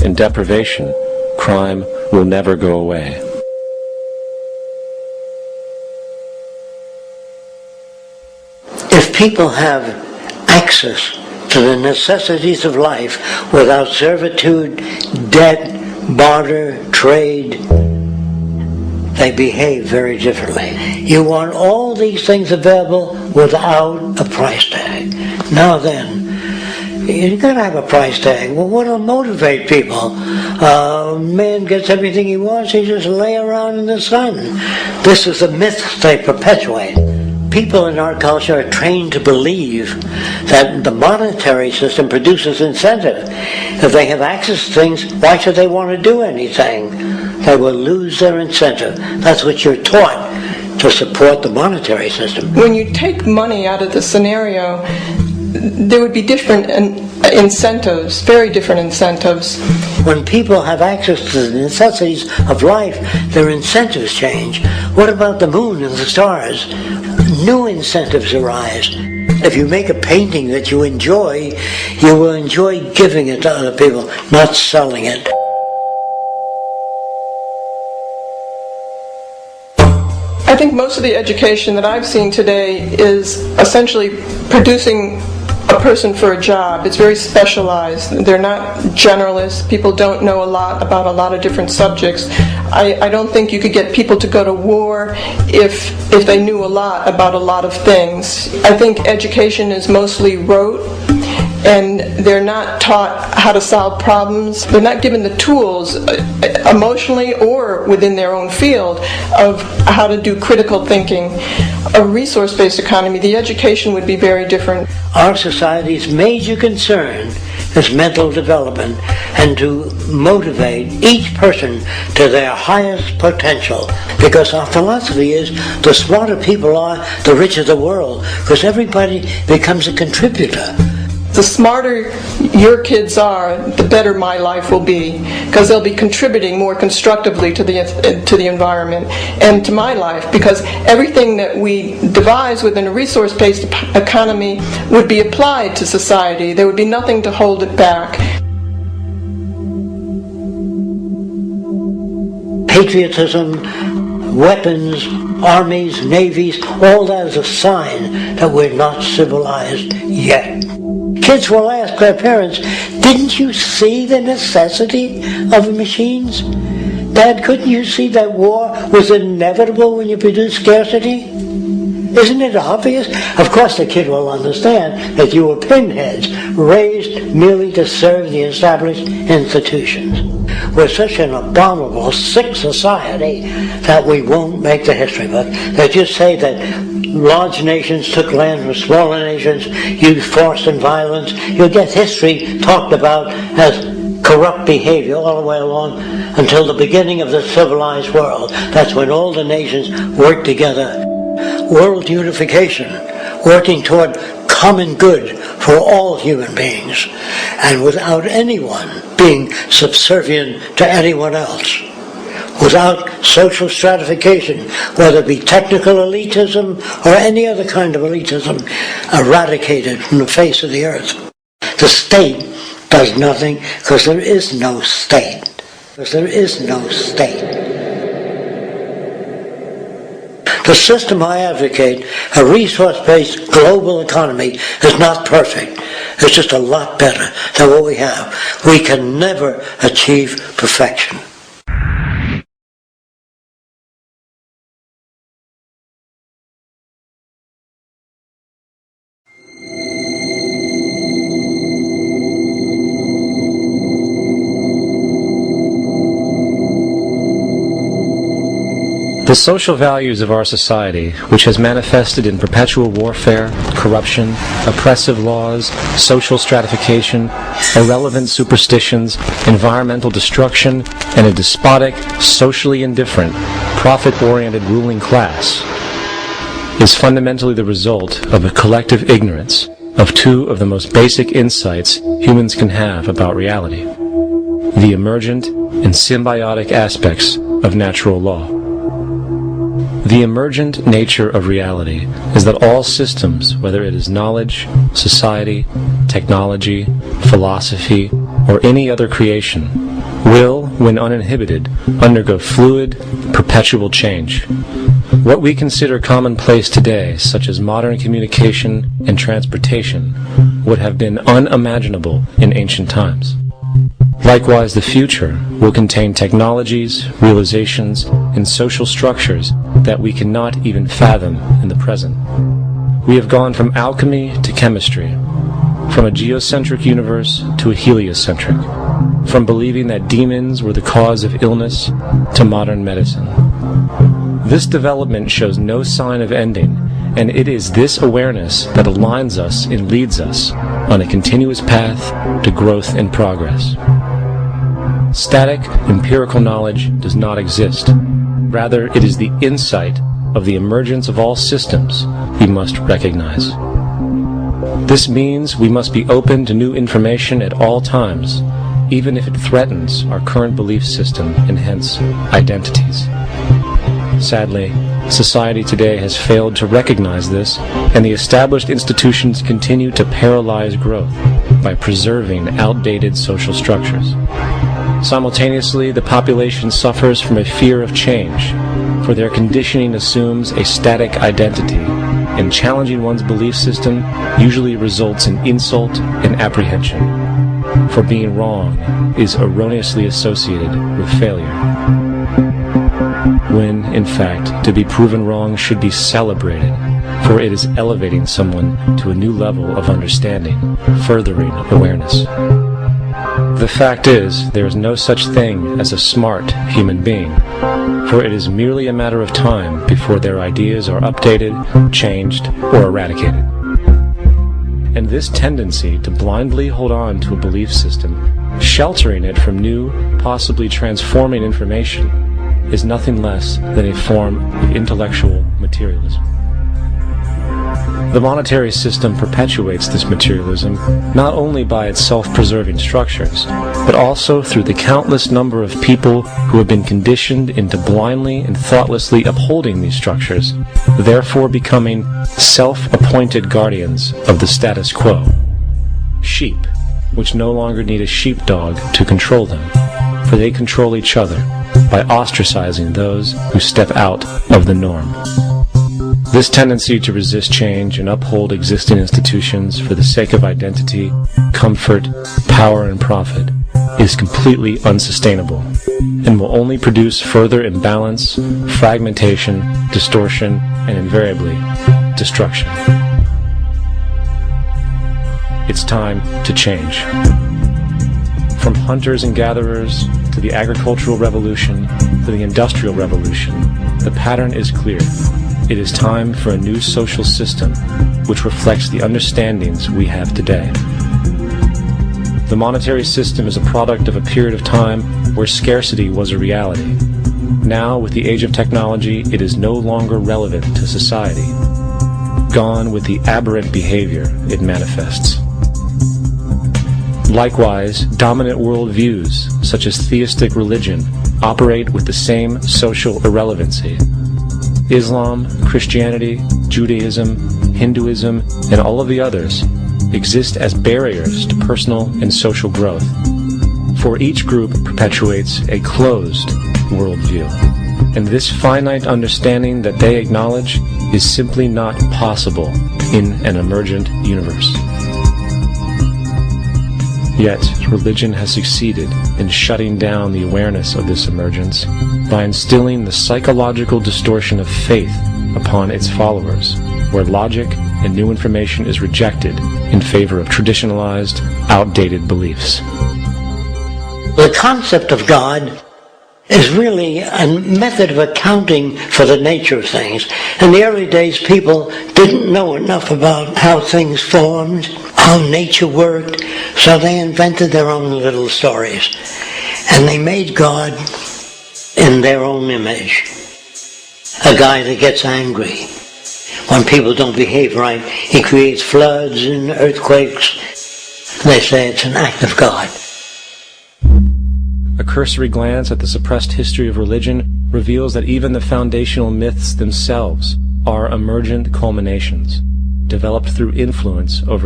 and deprivation, crime will never go away. If people have access to the necessities of life without servitude, debt, barter, trade, they behave very differently. You want all these things available without a price tag. Now then, you've got to have a price tag. Well, what'll motivate people? Man gets everything he wants, he just lay around in the sun. This is the myth they perpetuate. People in our culture are trained to believe that the monetary system produces incentive. If they have access to things, why should they want to do anything? They will lose their incentive. That's what you're taught to support the monetary system. When you take money out of the scenario, there would be different incentives, very different incentives. When people have access to the necessities of life, their incentives change. What about the moon and the stars? New incentives arise. If you make a painting that you enjoy, you will enjoy giving it to other people, not selling it. I think most of the education that I've seen today is essentially producing a person for a job. It's very specialized. They're not generalists. People don't know a lot about a lot of different subjects. I don't think you could get people to go to war if they knew a lot about a lot of things. I think education is mostly rote, and they're not taught how to solve problems. They're not given the tools emotionally or within their own field of how to do critical thinking. A resource-based economy, the education would be very different. Our society's major concern is mental development and to motivate each person to their highest potential. Because our philosophy is the smarter people are, the richer the world, because everybody becomes a contributor. The smarter your kids are, the better my life will be, because they'll be contributing more constructively to the environment and to my life, because everything that we devise within a resource-based economy would be applied to society. There would be nothing to hold it back. Patriotism, weapons, armies, navies, all that is a sign that we're not civilized yet. Kids will ask their parents, didn't you see the necessity of machines? Dad, couldn't you see that war was inevitable when you produce scarcity? Isn't it obvious? Of course the kid will understand that you were pinheads, raised merely to serve the established institutions. We're such an abominable, sick society that we won't make the history book. They just say that large nations took land from smaller nations, used force and violence. You'll get history talked about as corrupt behavior all the way along until the beginning of the civilized world. That's when all the nations work together. World unification, working toward common good for all human beings, and without anyone being subservient to anyone else. Without social stratification, whether it be technical elitism or any other kind of elitism, eradicated from the face of the earth. The state does nothing because there is no state. Because there is no state. The system I advocate, a resource-based global economy, is not perfect. It's just a lot better than what we have. We can never achieve perfection. The social values of our society, which has manifested in perpetual warfare, corruption, oppressive laws, social stratification, irrelevant superstitions, environmental destruction, and a despotic, socially indifferent, profit-oriented ruling class, is fundamentally the result of a collective ignorance of two of the most basic insights humans can have about reality: the emergent and symbiotic aspects of natural law. The emergent nature of reality is that all systems, whether it is knowledge, society, technology, philosophy, or any other creation, will, when uninhibited, undergo fluid, perpetual change. What we consider commonplace today, such as modern communication and transportation, would have been unimaginable in ancient times. Likewise, the future will contain technologies, realizations, and social structures that we cannot even fathom in the present. We have gone from alchemy to chemistry, from a geocentric universe to a heliocentric, from believing that demons were the cause of illness to modern medicine. This development shows no sign of ending, and it is this awareness that aligns us and leads us on a continuous path to growth and progress. Static, empirical knowledge does not exist. Rather, it is the insight of the emergence of all systems we must recognize. This means we must be open to new information at all times, even if it threatens our current belief system and hence identities. Sadly, society today has failed to recognize this, and the established institutions continue to paralyze growth by preserving outdated social structures. Simultaneously, the population suffers from a fear of change, for their conditioning assumes a static identity, and challenging one's belief system usually results in insult and apprehension, for being wrong is erroneously associated with failure, when, in fact, to be proven wrong should be celebrated, for it is elevating someone to a new level of understanding, furthering awareness. The fact is, there is no such thing as a smart human being, for it is merely a matter of time before their ideas are updated, changed, or eradicated. And this tendency to blindly hold on to a belief system, sheltering it from new, possibly transforming information, is nothing less than a form of intellectual materialism. The monetary system perpetuates this materialism not only by its self-preserving structures, but also through the countless number of people who have been conditioned into blindly and thoughtlessly upholding these structures, therefore becoming self-appointed guardians of the status quo. Sheep, which no longer need a sheepdog to control them, for they control each other by ostracizing those who step out of the norm. This tendency to resist change and uphold existing institutions for the sake of identity, comfort, power, and profit is completely unsustainable and will only produce further imbalance, fragmentation, distortion, and invariably, destruction. It's time to change. From hunters and gatherers to the agricultural revolution to the industrial revolution, the pattern is clear. It is time for a new social system which reflects the understandings we have today. The monetary system is a product of a period of time where scarcity was a reality. Now, with the age of technology, it is no longer relevant to society. Gone with the aberrant behavior it manifests. Likewise, dominant worldviews, such as theistic religion, operate with the same social irrelevancy. Islam, Christianity, Judaism, Hinduism, and all of the others exist as barriers to personal and social growth, for each group perpetuates a closed worldview, and this finite understanding that they acknowledge is simply not possible in an emergent universe. Yet, religion has succeeded in shutting down the awareness of this emergence by instilling the psychological distortion of faith upon its followers, where logic and new information is rejected in favor of traditionalized, outdated beliefs. The concept of God is really a method of accounting for the nature of things. In the early days, people didn't know enough about how things formed, how nature worked, so they invented their own little stories. And they made God in their own image. A guy that gets angry when people don't behave right. He creates floods and earthquakes. They say it's an act of God. A cursory glance at the suppressed history of religion reveals that even the foundational myths themselves are emergent culminations, developed through influence over